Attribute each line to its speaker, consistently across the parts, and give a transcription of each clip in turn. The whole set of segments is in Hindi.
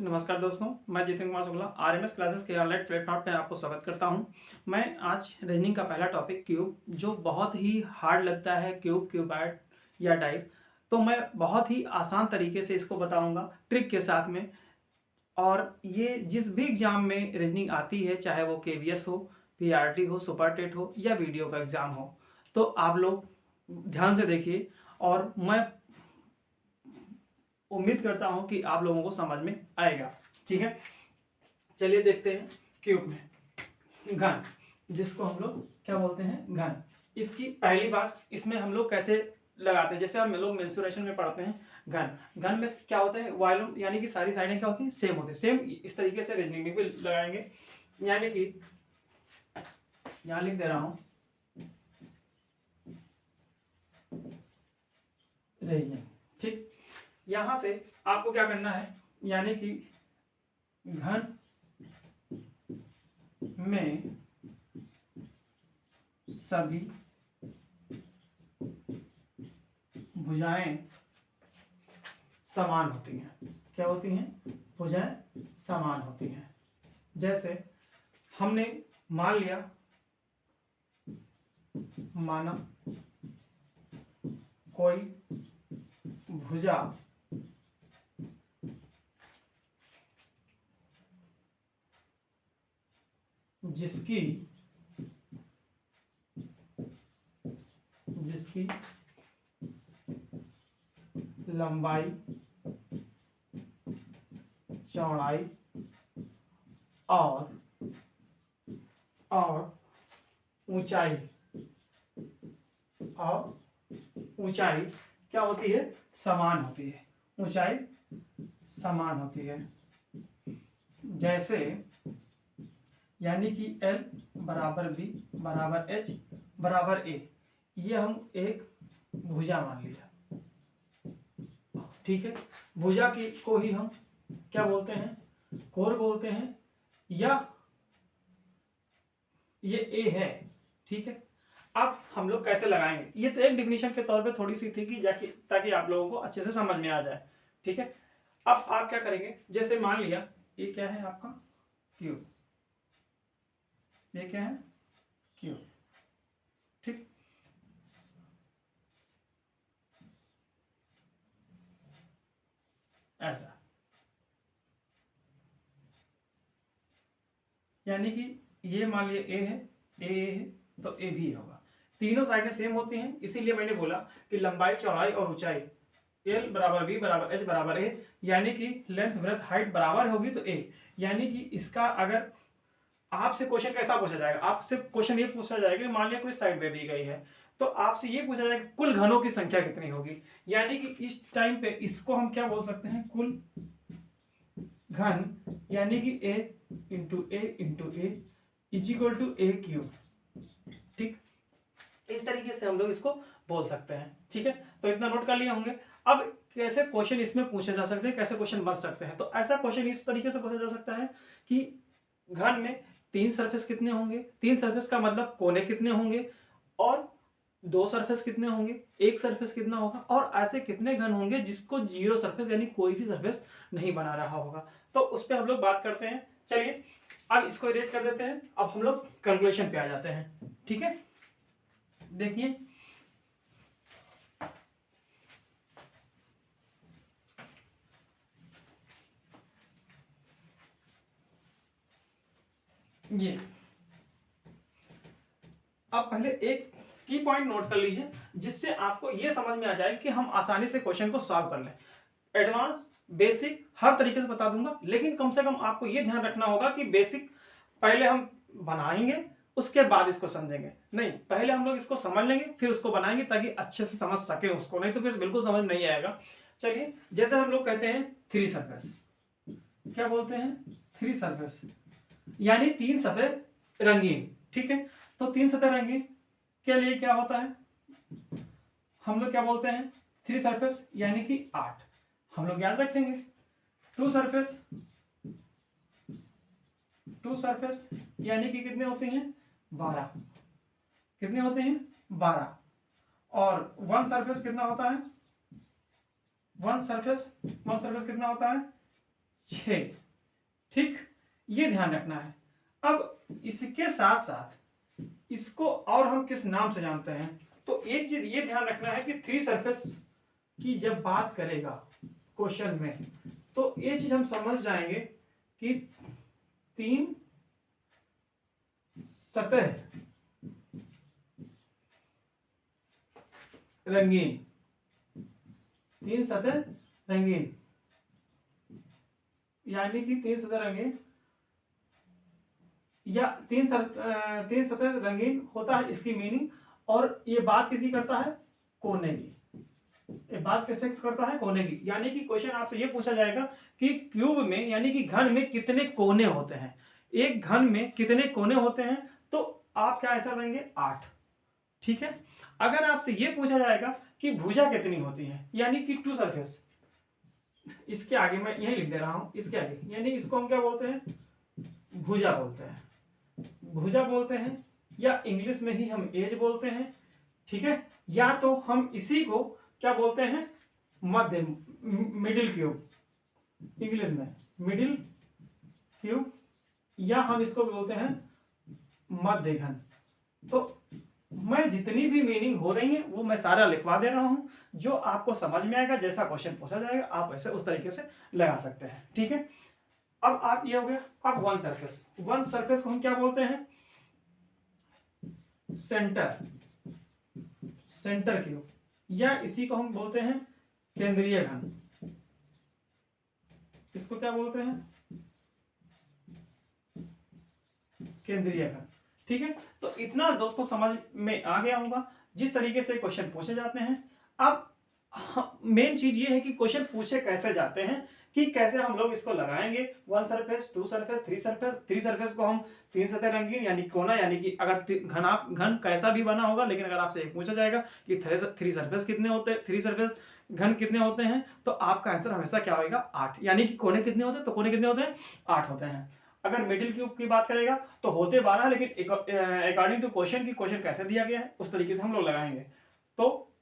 Speaker 1: नमस्कार दोस्तों, मैं जितेंद्र कुमार शुक्ला आरएमएस क्लासेस के ऑनलाइन प्लेटफॉर्म पे आपको स्वागत करता हूं। मैं आज रीजनिंग का पहला टॉपिक क्यूब, जो बहुत ही हार्ड लगता है, क्यूबाइड या डाइस, तो मैं बहुत ही आसान तरीके से इसको बताऊंगा ट्रिक के साथ में। और ये जिस भी एग्जाम में रीजनिंग आती है, चाहे वो केवीएस हो, पीआरटी हो, सुपर टेट हो या वीडियो का एग्ज़ाम हो, तो आप लोग ध्यान से देखिए और मैं उम्मीद करता हूं कि आप लोगों को समझ में आएगा। ठीक है, चलिए देखते हैं। क्यूब में घन, जिसको हम लोग क्या बोलते हैं, घन। इसकी पहली बात, इसमें हम लोग कैसे लगाते हैं, जैसे हम लोग मेंसुरेशन में पढ़ते हैं। घन घन में क्या होता है, वॉल्यूम, यानी कि सारी साइडें क्या होती हैं, सेम होती है। सेम इस तरीके से रीजनिंग में भी लगाएंगे, यानी कि यहाँ लिख दे रहा हूं रीजनिंग। ठीक, यहां से आपको क्या करना है, यानी कि घन में सभी भुजाएं समान होती हैं। क्या होती हैं, भुजाएं समान होती हैं। जैसे हमने मान लिया, माना कोई भुजा जिसकी लंबाई, चौड़ाई और ऊंचाई क्या होती है, समान होती है। ऊंचाई समान होती है। जैसे यानी कि L बराबर B बराबर H बराबर A, ये हम एक भुजा मान लिया। ठीक है, भुजा की को ही हम क्या बोलते हैं, कोण बोलते हैं, या ये A है। ठीक है, अब हम लोग कैसे लगाएंगे, ये तो एक डिफिनीशन के तौर पे थोड़ी सी थी कि जाकि ताकि आप लोगों को अच्छे से समझ में आ जाए। ठीक है, अब आप क्या करेंगे, जैसे मान लिया ये क्या है आपका क्यूब, ये क्या है क्यूब। ठीक, ऐसा, यानी कि ये मान लिया ए है, ए है तो ए भी होगा। तीनों साइडें सेम होती हैं, इसीलिए मैंने बोला कि लंबाई, चौड़ाई और ऊंचाई L बराबर B बराबर H बराबर A, यानी कि लेंथ, ब्रेथ, हाइट बराबर होगी तो A। यानी कि इसका अगर आपसे क्वेश्चन कैसा पूछा जाएगा, आपसे क्वेश्चन ये पूछा जाएगा कि मान लिया कोई साइड दे दी गई है, तो आपसे ये पूछा जाएगा कुल घनों की संख्या कितनी होगी। यानी कि इस टाइम पे इसको हम क्या बोल सकते हैं, कुल घन, यानी कि A into A is equal to A cube. ठीक, इस तरीके से हम लोग इसको बोल सकते हैं। ठीक है, तो इतना नोट कर लिए होंगे। अब कैसे क्वेश्चन इसमें पूछे जा सकते हैं, कैसे क्वेश्चन बन सकते हैं, तो ऐसा क्वेश्चन इस तरीके से पूछा जा सकता है कि घन में तीन सरफेस कितने होंगे, तीन सरफेस का मतलब कोने कितने होंगे, और दो सरफेस कितने होंगे, एक सरफेस कितना होगा, और ऐसे कितने घन होंगे जिसको जीरो सरफेस यानी कोई भी सरफेस नहीं बना रहा होगा। तो उस पर हम लोग बात करते हैं। चलिए अब इसको इरेज कर देते हैं, अब हम लोग कैलकुलेशन पे आ जाते हैं। ठीक है, देखिए ये, अब पहले एक की पॉइंट नोट कर लीजिए, जिससे आपको ये समझ में आ जाए कि हम आसानी से क्वेश्चन को सॉल्व कर लें। एडवांस, बेसिक हर तरीके से बता दूंगा, लेकिन कम से कम आपको ये ध्यान रखना होगा कि बेसिक पहले हम बनाएंगे, उसके बाद इसको समझेंगे। नहीं, पहले हम लोग इसको समझ लेंगे फिर उसको बनाएंगे, ताकि अच्छे से समझ सके उसको, नहीं तो फिर बिल्कुल समझ नहीं आएगा। चलिए, जैसे हम लोग कहते हैं थ्री सरफेस, क्या बोलते हैं, थ्री सरफेस, यानी तीन सतह रंगीन। ठीक है, तो तीन सतह रंगीन के लिए क्या होता है, हम लोग क्या बोलते हैं, थ्री सरफेस यानी कि 8। हम लोग याद रखेंगे टू सरफेस, टू सरफेस यानी कि कितने होते हैं, 12। कितने होते हैं, 12। और वन सरफेस कितना होता है, वन सरफेस कितना होता है, 6। ठीक, ये ध्यान रखना है। अब इसके साथ साथ इसको और हम किस नाम से जानते हैं, तो एक चीज ये ध्यान रखना है कि थ्री सरफेस की जब बात करेगा क्वेश्चन में, तो ये चीज हम समझ जाएंगे कि 3 सतह रंगीन, 3 सतह रंगीन, यानी कि 3 सतह रंगीन या 3 सतह रंगीन होता है, इसकी मीनिंग। और ये बात किसी करता है, कोने की। ये बात कैसे करता है, कोने की। यानी कि क्वेश्चन आपसे ये पूछा जाएगा कि क्यूब में यानी कि घन में कितने कोने होते हैं, एक घन में कितने कोने होते हैं, तो आप क्या आंसर देंगे, 8। ठीक है। अगर आपसे ये पूछा जाएगा कि भुजा कितनी होती है, यानी कि 2 सरफेस, इसके आगे मैं यही लिख दे रहा हूं, इसके आगे, यानी इसको हम क्या बोलते हैं, भुजा बोलते हैं, भुजा बोलते हैं, या इंग्लिश में ही हम एज बोलते हैं। ठीक है, या तो हम इसी को क्या बोलते हैं, मध्य, मिडिल क्यूब, इंग्लिश में मिडिल क्यूब, या हम इसको बोलते हैं मध्य घन। तो मैं जितनी भी मीनिंग हो रही है वो मैं सारा लिखवा दे रहा हूं, जो आपको समझ में आएगा, जैसा क्वेश्चन पूछा जाएगा आप ऐसे उस तरीके से लगा सकते हैं। ठीक है, अब आप ये हो गया। अब वन सरफेस, वन सरफेस को हम क्या बोलते हैं, सेंटर, सेंटर क्यूब, या इसी को हम बोलते हैं केंद्रीय घन। इसको क्या बोलते हैं, केंद्रीय घन। ठीक है, तो इतना दोस्तों समझ में आ गया होगा जिस तरीके से क्वेश्चन पूछे जाते हैं। अब मेन चीज ये है कि क्वेश्चन पूछे कैसे जाते हैं, कि कैसे हम लोग इसको लगाएंगे, 1 सरफेस, 2 सरफेस, 3 सरफेस। 3 सरफेस को हम 3 सतह रंगीन यानी कोना, यानी कि अगर घन कैसा भी बना होगा, लेकिन अगर आपसे एक पूछा जाएगा कि 3 सरफेस कितने होते हैं, 3 सरफेस घन कितने होते हैं, तो आपका आंसर हमेशा क्या होगा, 8। यानी कि कोने कितने होते हैं, तो कोने कितने होते हैं, 8 होते हैं। अगर मिडिल क्यूब की बात करेगा तो होते 12, लेकिन अकॉर्डिंग टू क्वेश्चन की क्वेश्चन कैसे दिया गया है उस तरीके से हम लोग लगाएंगे। तो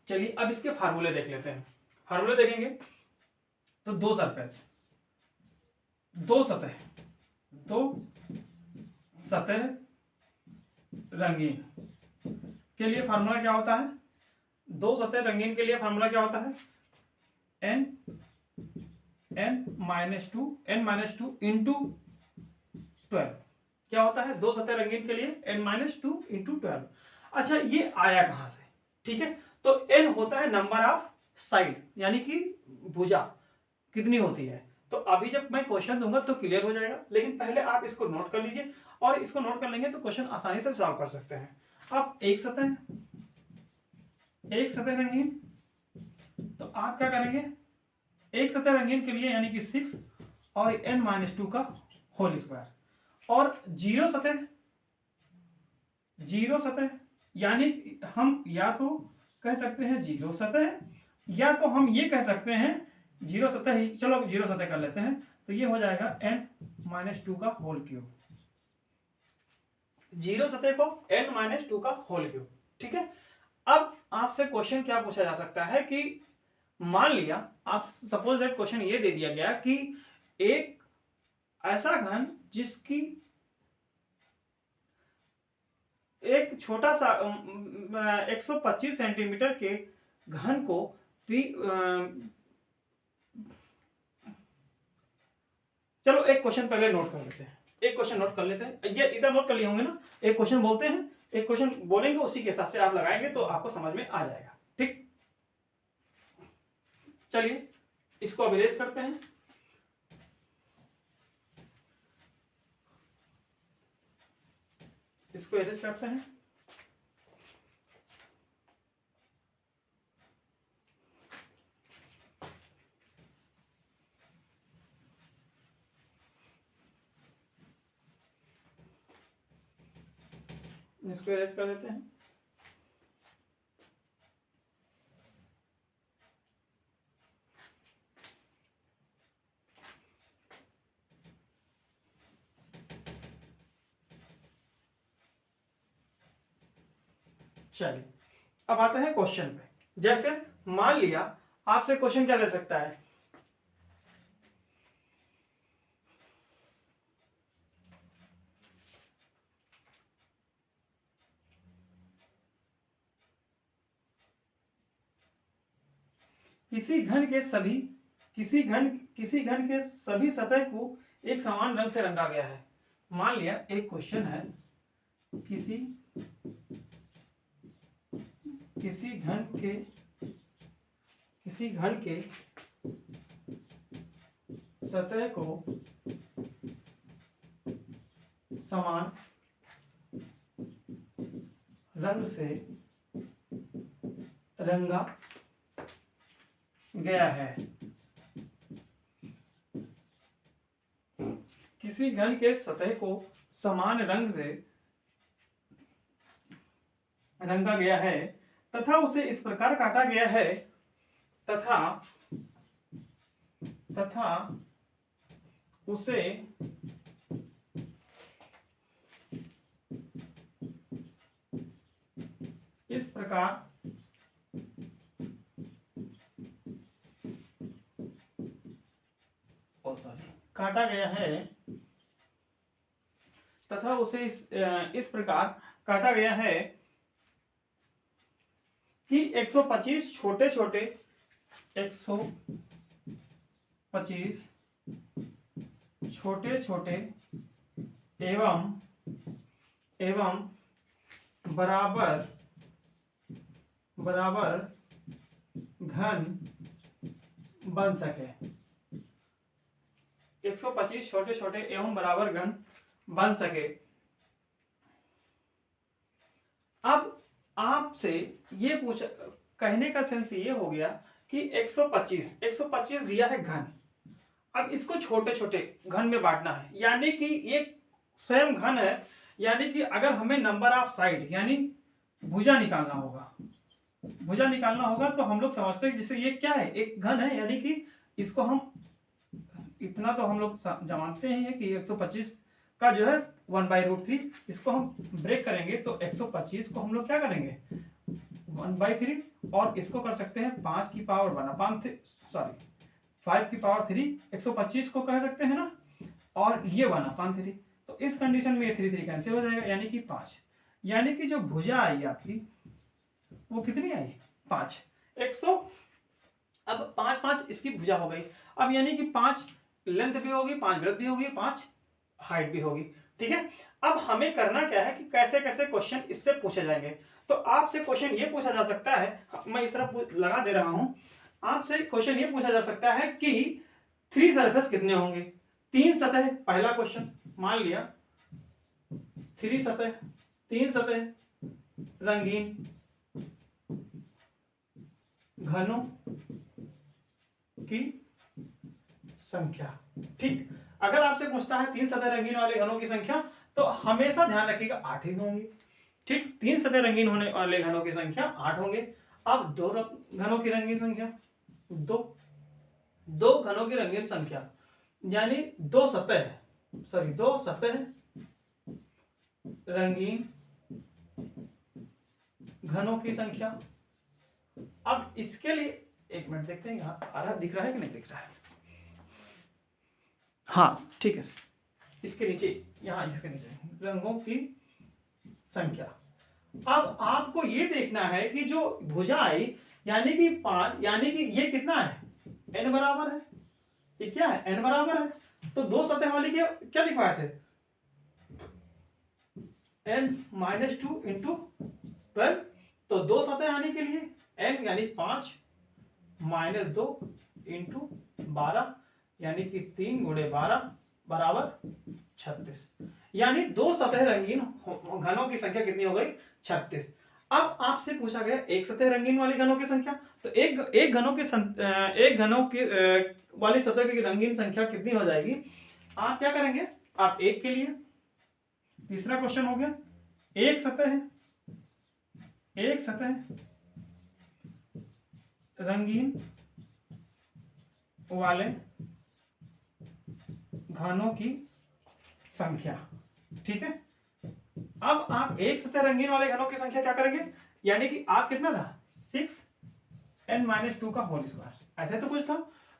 Speaker 1: चलिए अब इसके फार्मूले देख लेते हैं। फार्मूले देखेंगे तो 2 सरफेस, 2 सतह, 2 सतह रंगीन के लिए फार्मूला क्या होता है, 2 सतह रंगीन के लिए फार्मूला क्या होता है, n-2 इंटू 12। क्या होता है, 2 सतह रंगीन के लिए n-2 इंटू 12। अच्छा, ये आया कहां से, ठीक है, तो n होता है नंबर ऑफ साइड, यानी कि भुजा कितनी होती है। तो अभी जब मैं क्वेश्चन दूंगा तो क्लियर हो जाएगा, लेकिन पहले आप इसको नोट कर लीजिए, और इसको नोट कर लेंगे तो क्वेश्चन आसानी से सॉल्व कर सकते हैं। अब एक सतह रंगीन, तो आप क्या करेंगे, एक सतह रंगीन के लिए यानी कि 6 और n-2 का होल स्क्वायर, और जीरो सतह यानी हम या तो कह सकते हैं जीरो सतह, या तो हम ये कह सकते हैं जीरो सतह ही, चलो जीरो सतह कर लेते हैं, तो ये हो जाएगा n-2 का होल क्यूब, जीरो सतह को n-2 का होल क्यूब। ठीक है, अब आपसे क्वेश्चन क्या पूछा जा सकता है कि मान लिया आप सपोज दैट क्वेश्चन ये दे दिया गया कि एक ऐसा घन जिसकी एक छोटा सा 125 सेंटीमीटर के घन को चलो एक क्वेश्चन पहले नोट कर लेते हैं, एक क्वेश्चन नोट कर लेते हैं, ये इधर नोट कर लिए होंगे ना, एक क्वेश्चन बोलते हैं, एक क्वेश्चन बोलेंगे, उसी के हिसाब से आप लगाएंगे तो आपको समझ में आ जाएगा। ठीक, चलिए इसको अब इरेज करते हैं। इसको इरेज करते हैं। इसको इरेज कर देते हैं। चलिए अब आते हैं क्वेश्चन पे। जैसे मान लिया आपसे क्वेश्चन क्या दे सकता है किसी घन के सभी सतह को एक समान रंग से रंगा गया है। मान लिया एक क्वेश्चन है, किसी घन के सतह को समान रंग से रंगा गया है। किसी घन के सतह को समान रंग से रंगा गया है तथा उसे इस प्रकार काटा गया है तथा उसे इस प्रकार काटा गया है तथा उसे इस प्रकार काटा गया है कि 125 छोटे छोटे 125 छोटे छोटे एवं बराबर घन बन सके। 125 छोटे छोटे एवं बराबर घन बन सके। अब आपसे ये पूछा, कहने का सेंस ये हो गया कि 125 दिया है घन, अब इसको छोटे छोटे घन में बांटना है, यानी कि ये स्वयं घन है, यानी कि अगर हमें नंबर ऑफ साइड यानी भुजा निकालना होगा तो हम लोग समझते हैं जैसे ये क्या है, एक घन है, यानी कि इसको हम इतना तो हम लोग जानते हैं कि 125 का जो है 1/√3, इसको हम ब्रेक करेंगे तो 125 को हम लोग क्या करेंगे 1/3, और इसको कर सकते हैं 5 की पावर 5 की पावर 3, 125 को कह सकते हैं ना, और ये 1/3। तो इस कंडीशन में ये 3 कैंसिल हो जाएगा, यानी कि 5, यानी कि जो भुजा आई आपकी वो कितनी आई 5। 100 अब 5 इसकी भुजा हो गई, अब यानी कि 5 लेंथ भी होगी, 5 ब्रेथ भी होगी, 5 हाइट भी होगी। ठीक है, अब हमें करना क्या है कि कैसे कैसे क्वेश्चन इससे पूछे जाएंगे। तो आपसे क्वेश्चन ये पूछा जा सकता है, मैं इस तरह लगा दे रहा हूं, आपसे क्वेश्चन ये पूछा जा सकता है कि 3 सरफेस कितने होंगे, 3 सतह। पहला क्वेश्चन मान लिया 3 सतह रंगीन घनों की संख्या। ठीक, अगर आपसे पूछता है 3 सतह रंगीन वाले घनों की संख्या तो हमेशा ध्यान रखिएगा 8 ही होंगी। ठीक, 3 सतह रंगीन होने वाले घनों की संख्या 8 होंगे। अब 2 घनों की रंगीन संख्या, 2 घनों की रंगीन संख्या यानी 2 सतह रंगीन घनों की संख्या। अब इसके लिए एक मिनट देखते हैं, यहाँ आधा दिख रहा है कि नहीं दिख रहा है, हाँ ठीक है, इसके नीचे, यहाँ इसके नीचे रंगों की संख्या। अब आपको ये देखना है कि जो भुजा आई यानी कि 5, यानी कि ये कितना है n बराबर है, ये क्या है n बराबर है, तो 2 सतह वाली क्या लिखवाए थे n-2 इंटू 12, तो 2 सतह आने के लिए n यानी 5 - 2 इंटू 12 यानी कि 3 × 12 बराबर 36, यानी 2 सतह रंगीन घनों की संख्या कितनी हो गई 36। अब आपसे पूछा गया एक सतह रंगीन वाली घनों की संख्या, तो एक घनों की वाली सतह की रंगीन संख्या कितनी हो जाएगी, आप क्या करेंगे, आप एक के लिए, तीसरा क्वेश्चन हो गया एक सतह रंगीन वाले घनों की संख्या। ठीक है, अब आप एक सतह रंगीन वाले घनों की संख्या क्या करेंगे, यानी कि आप कितना था 6n - 2 का होल स्क्वायर, ऐसे तो कुछ था।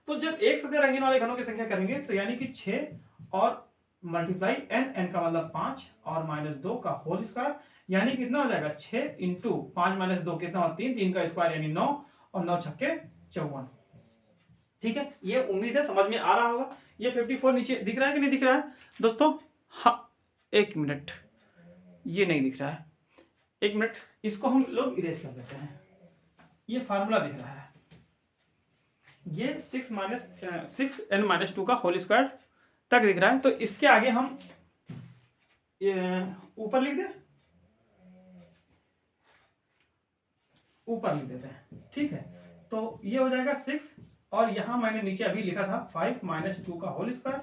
Speaker 1: तो जब एक सतह रंगीन वाले घनों की संख्या करेंगे तो यानी कि 6 और मल्टीप्लाई n का मतलब 5 और -2 का होल स्क्वायर, यानी कितना हो जाएगा 6 × 5 - 2 कितना हो 3 का स्क्वायर यानी 9 और 9 छक्के 54, ठीक है, ये उम्मीद है समझ में आ रहा होगा। ये 54 नीचे दिख रहा है कि नहीं दिख रहा है दोस्तों? हाँ, एक मिनट, ये नहीं दिख रहा है, एक मिनट, इसको हम लोग इरेज कर देते हैं। ये फार्मूला दिख रहा है, ये 6n-2 का होल स्क्वायर तक दिख रहा है, तो इसके आगे हम ऊपर लिख दें, ऊपर लिख देते हैं, ठीक है। तो ये हो जाएगा 6, और यहाँ मैंने नीचे अभी लिखा था 5-2 का होल स्क्वायर,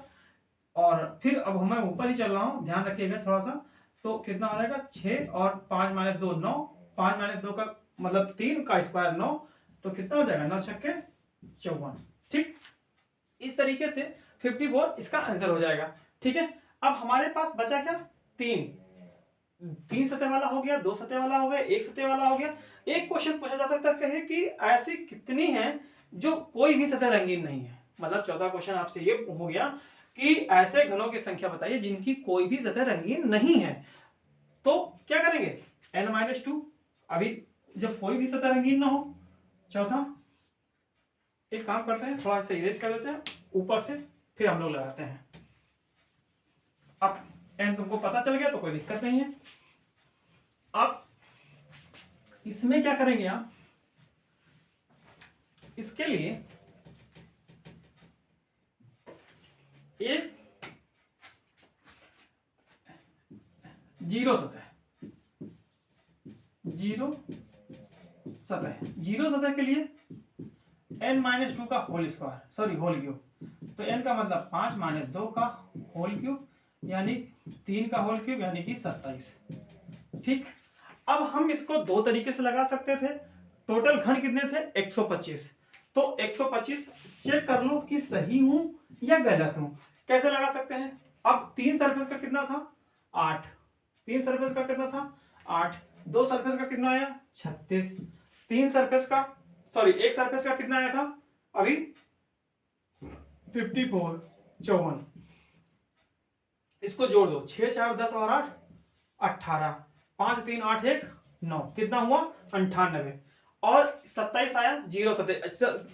Speaker 1: और फिर अब मैं ऊपर ही चल रहा हूँ, ध्यान रखिएगा थोड़ा सा। तो कितना हो जाएगा 6 और 5-2 9, 5-2 का मतलब 3 का स्क्वायर 9, तो कितना हो जाएगा 9 छक्के 54, ठीक। इस तरीके से 54 इसका आंसर हो जाएगा, ठीक है। अब हमारे पास बचा क्या, 3 सतह वाला हो गया, 2 सतह वाला हो गया, 1 सतह वाला हो गया। एक क्वेश्चन पूछा जा सकता है कि ऐसी कितनी हैं जो कोई भी सतह रंगीन नहीं है। मतलब चौथा क्वेश्चन आपसे ये हो गया कि ऐसे घनों की संख्या बताइए जिनकी कोई भी सतह रंगीन नहीं है। तो क्या करेंगे, n-2, अभी जब कोई भी सतह रंगीन ना हो। चौथा, एक काम करते हैं, थोड़ा सा इरेज कर देते हैं ऊपर से, फिर हम लोग लगाते हैं। अब n तुमको पता चल गया तो कोई दिक्कत नहीं है। अब इसमें क्या करेंगे आप, इसके लिए एक जीरो सतह, जीरो सतह के लिए n-2 का whole square, sorry whole cube, तो n का मतलब 5-2 का होल क्यूब, यानी 3 का होल क्यूब, यानी कि 27, ठीक। अब हम इसको दो तरीके से लगा सकते थे। टोटल घन कितने थे, 125, तो 125 चेक कर लो कि सही हूं या गलत हूं। कैसे लगा सकते हैं, अब 3 सरफेस का कितना था 8, 3 सरफेस का कितना था 8, 2 सरफेस का कितना आया 36, 3 सरफेस का, सॉरी 1 सरफेस का कितना आया था अभी 54, 54, इसको जोड़ दो, 6 4 10 और 8 18, 5 3 8 1 9, कितना हुआ 98, और 27 आया। जीरो सतह,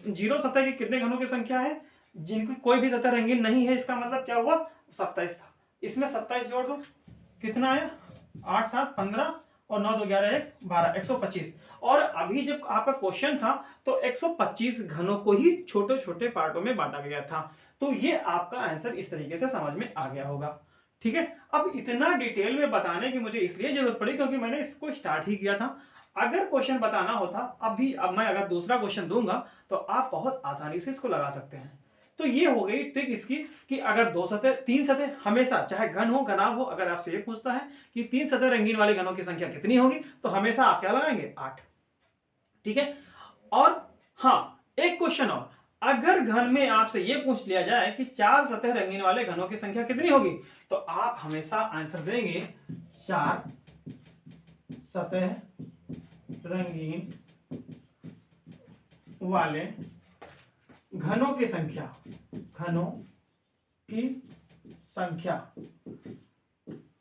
Speaker 1: जीरो सतह की कितने घनों की संख्या है जिनकी कोई भी सतह रंगीन नहीं है, इसका मतलब क्या हुआ 27 था। इसमें 27 जोड़ दो, कितना आया 8 7 15 और 9 2 11 1 12, 125। और अभी जब आपका क्वेश्चन था तो 125 घनों को ही छोटे छोटे पार्टों में बांटा गया था। तो ये आपका आंसर इस तरीके से समझ में आ गया होगा, ठीक है। अब इतना डिटेल में बताने की मुझे इसलिए जरूरत पड़ी क्योंकि मैंने इसको स्टार्ट ही किया था। अगर क्वेश्चन बताना होता अब मैं अगर दूसरा क्वेश्चन दूंगा तो आप बहुत आसानी से इसको लगा सकते हैं। तो ये हो गई ट्रिक इसकी कि अगर 2 सतह 3 सतह हमेशा, चाहे घन हो घनाभ हो, अगर आपसे ये पूछता है कि 3 सतह रंगीन वाले घनों की संख्या कितनी होगी तो हमेशा आप क्या लगाएंगे 8, ठीक है। और हाँ, एक क्वेश्चन और, अगर घन में आपसे यह पूछ लिया जाए कि 4 सतह रंगीन वाले घनों की संख्या कितनी होगी तो आप हमेशा आंसर देंगे 4 सतह रंगीन वाले घनों की संख्या, घनों की संख्या,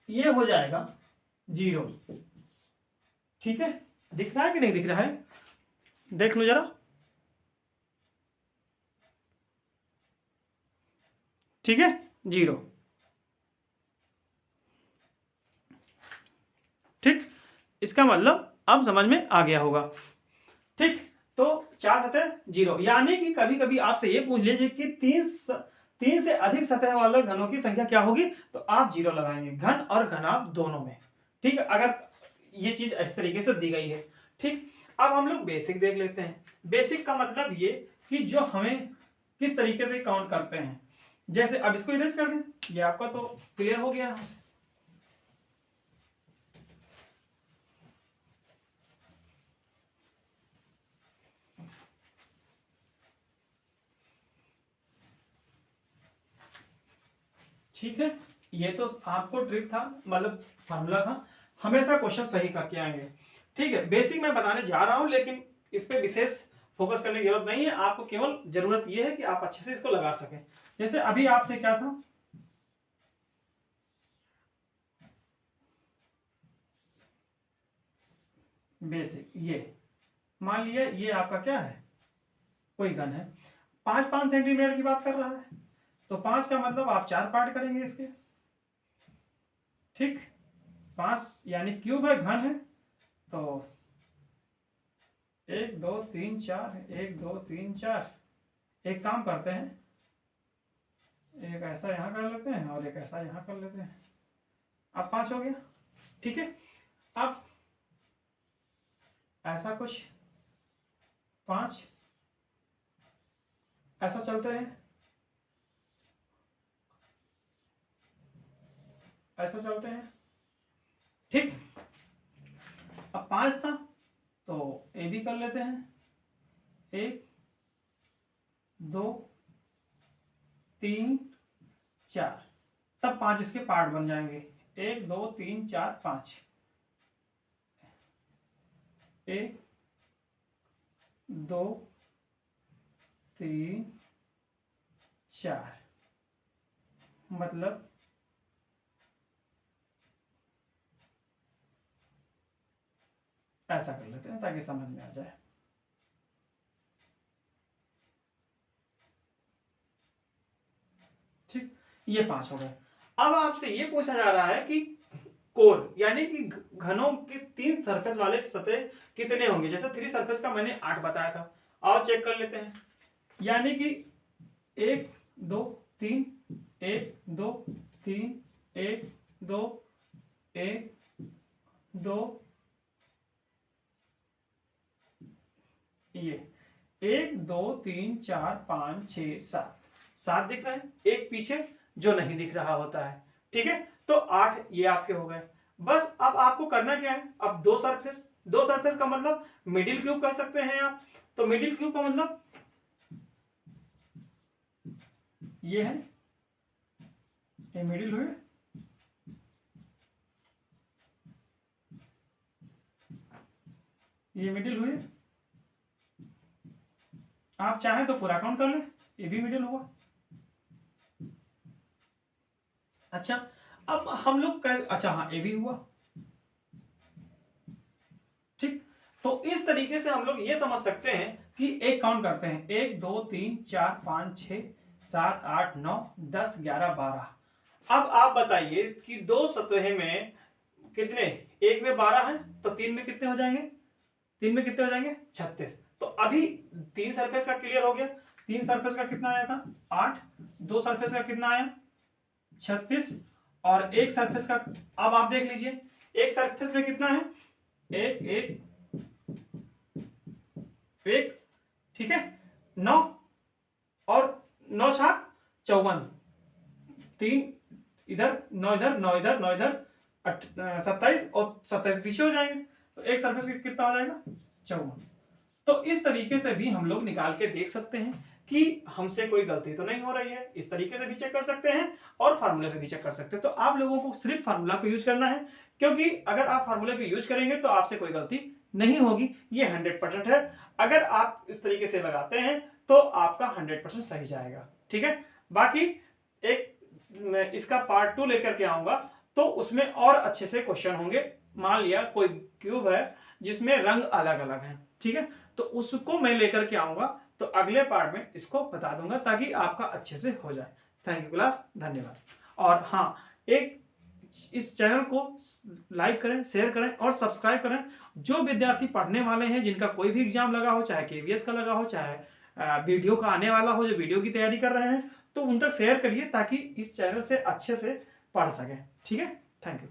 Speaker 1: ये हो जाएगा 0, ठीक है। दिख रहा है कि नहीं दिख रहा है, देख लो जरा, ठीक है 0, ठीक। इसका मतलब अब समझ में आ गया होगा, ठीक। तो 4 सतह 0, यानी कि कभी कभी आपसे ये पूछ लीजिए कि 3 से अधिक सतह वाले घनों की संख्या क्या होगी तो आप 0 लगाएंगे, घन और घनाभ दोनों में, ठीक है, अगर ये चीज इस तरीके से दी गई है, ठीक। अब हम लोग बेसिक देख लेते हैं। बेसिक का मतलब ये कि जो हमें किस तरीके से काउंट करते हैं। जैसे अब इसको इरेज कर दें, ये आपका तो क्लियर हो गया, ठीक है। ये तो आपको ट्रिक था, मतलब फार्मूला था, हमेशा क्वेश्चन सही करके आएंगे, ठीक है। बेसिक मैं बताने जा रहा हूं लेकिन इस पे विशेष फोकस करने की जरूरत नहीं है, आपको केवल जरूरत यह है कि आप अच्छे से इसको लगा सकें। जैसे अभी आपसे क्या था, बेसिक, ये मान लिया ये आपका क्या है कोई घन है, 5 5 सेंटीमीटर की बात कर रहा है, तो 5 का मतलब आप 4 पार्ट करेंगे इसके, ठीक। 5 यानी क्यूब है, घन है, तो 1 2 3 4, 1 2 3 4। एक काम करते हैं, एक ऐसा यहाँ कर लेते हैं और एक ऐसा यहाँ कर लेते हैं। अब 5 हो गया, ठीक है। अब ऐसा कुछ 5, ऐसा चलते हैं, ऐसा चलते हैं, ठीक। अब 5 था तो ए भी कर लेते हैं, 1 2 3 4, तब 5 इसके पार्ट बन जाएंगे, 1 2 3 4 5, 1 2 3 4, मतलब ऐसा कर लेते हैं ताकि समझ में आ जाए। ठीक, ये 5 हो गए। अब आपसे ये पूछा जा रहा है कि कोर यानी कि घनों के 3 सरफेस वाले सतह कितने होंगे। जैसे 3 सरफेस का मैंने 8 बताया था, आओ चेक कर लेते हैं। यानी कि 1 2 3, 1 2 3, 1 2 1 2, ये 1 2 3 4 5 6 7, 7 दिख रहे हैं, एक पीछे जो नहीं दिख रहा होता है, ठीक है। तो 8 ये आपके हो गए। बस अब आपको करना क्या है, अब 2 सरफेस, 2 सरफेस का मतलब मिडिल क्यूब कह सकते हैं आप। तो मिडिल क्यूब का मतलब ये है, ये मिडिल हुए, ये मिडिल हुए। आप चाहें तो पूरा काउंट कर ले, ये भी मिडिल हुआ। अच्छा, अब हम लोग अच्छा हाँ, ये भी हुआ, ठीक। तो इस तरीके से हम लोग ये समझ सकते हैं कि एक काउंट करते हैं, 1 2 3 4 5 6 7 8 9 10 11 12। अब आप बताइए कि 2 सतह में कितने, एक में 12 है तो 3 में कितने हो जाएंगे, 3 में कितने हो जाएंगे 36। तो अभी 3 सरफेस का क्लियर हो गया। 3 सरफेस का कितना आया था 8, 2 सरफेस का कितना आया 36, और एक सरफेस का, अब आप देख लीजिए एक सरफेस में कितना है, 1 1 1, ठीक है, 9 और 9 छाक 54, 3 इधर 9 इधर 9 इधर 9 इधर 27 और 27 पीछे हो जाएंगे, तो एक सरफेस का कितना हो जाएगा 54। तो इस तरीके से भी हम लोग निकाल के देख सकते हैं कि हमसे कोई गलती तो नहीं हो रही है। इस तरीके से भी चेक कर सकते हैं और फार्मूले से भी चेक कर सकते हैं। तो आप लोगों को सिर्फ फार्मूला को यूज करना है, क्योंकि अगर आप फार्मूले को यूज करेंगे तो आपसे कोई गलती नहीं होगी, ये 100% है। अगर आप इस तरीके से लगाते हैं तो आपका 100% सही जाएगा, ठीक है। बाकी एक इसका पार्ट 2 लेकर के आऊंगा, तो उसमें और अच्छे से क्वेश्चन होंगे। मान लिया कोई क्यूब है जिसमें रंग अलग अलग है, ठीक है, तो उसको मैं लेकर के आऊंगा, तो अगले पार्ट में इसको बता दूंगा ताकि आपका अच्छे से हो जाए। थैंक यू क्लास, धन्यवाद। और हाँ, एक इस चैनल को लाइक करें, शेयर करें और सब्सक्राइब करें। जो विद्यार्थी पढ़ने वाले हैं, जिनका कोई भी एग्जाम लगा हो, चाहे केवीएस का लगा हो, चाहे वीडियो का आने वाला हो, जो वीडियो की तैयारी कर रहे हैं, तो उन तक शेयर करिए ताकि इस चैनल से अच्छे से पढ़ सकें, ठीक है। Thank you.